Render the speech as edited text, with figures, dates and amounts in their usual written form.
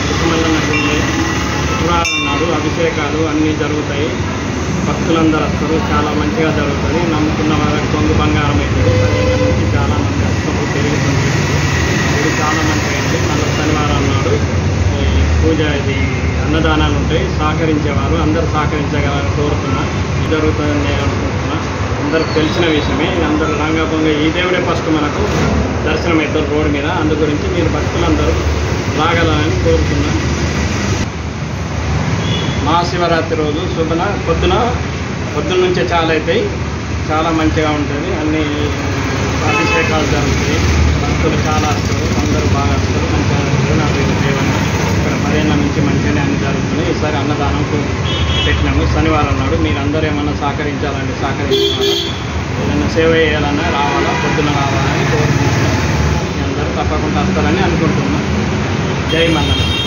కుటుంబంలో గుండె శుక్రవారం నాడు అభిషేకాలు అన్నీ జరుగుతాయి. భక్తులందరూ వస్తారు. చాలా మంచిగా జరుగుతుంది. నమ్ముకున్న వాళ్ళకి కొంగు బంగారం అవుతుంది. 15 నుంచి చాలా మంది వస్తారు, పెరుగుతుంది. ఇది చాలా మంచిగా అయింది. మళ్ళీ శనివారం నాడు ఈ పూజ ఇది అన్నదానాలు ఉంటాయి. సహకరించేవారు అందరూ సహకరించగలని కోరుతున్నా. జరుగుతుందని నేను అనుకుంటున్నా. అందరికి తెలిసిన విషయమే. అందరూ రంగభంగా ఈ దేవుడే ఫస్ట్ మనకు దర్శనం అవుతారు రోడ్డు మీద. అందు గురించి మీరు భక్తులందరూ రాగలని కోరుతున్నా. మహాశివరాత్రి రోజు పొద్దున నుంచే చాలా అవుతాయి. చాలా మంచిగా ఉంటుంది. అన్ని అభిషేకాలు జరుగుతాయి. భక్తులు చాలా వస్తారు. అందరూ బాగా వస్తారు. మంచిగా వస్తారు. నా పేరు దేవన్న. ఇక్కడ 15 నుంచి మంచిగానే అన్ని జరుగుతున్నాయి. ఈసారి అన్నదానం పెట్టినాము శనివారం నాడు. మీరు అందరూ ఏమన్నా సహకరించాలంటే సహకరించాలి. ఏదైనా సేవ చేయాలన్నా రావాలా, పొద్దున రావాలని కోరుకుంటున్నాను. మీ అందరూ తప్పకుండా వస్తారని అనుకుంటున్నాను. జై మల్లన్న.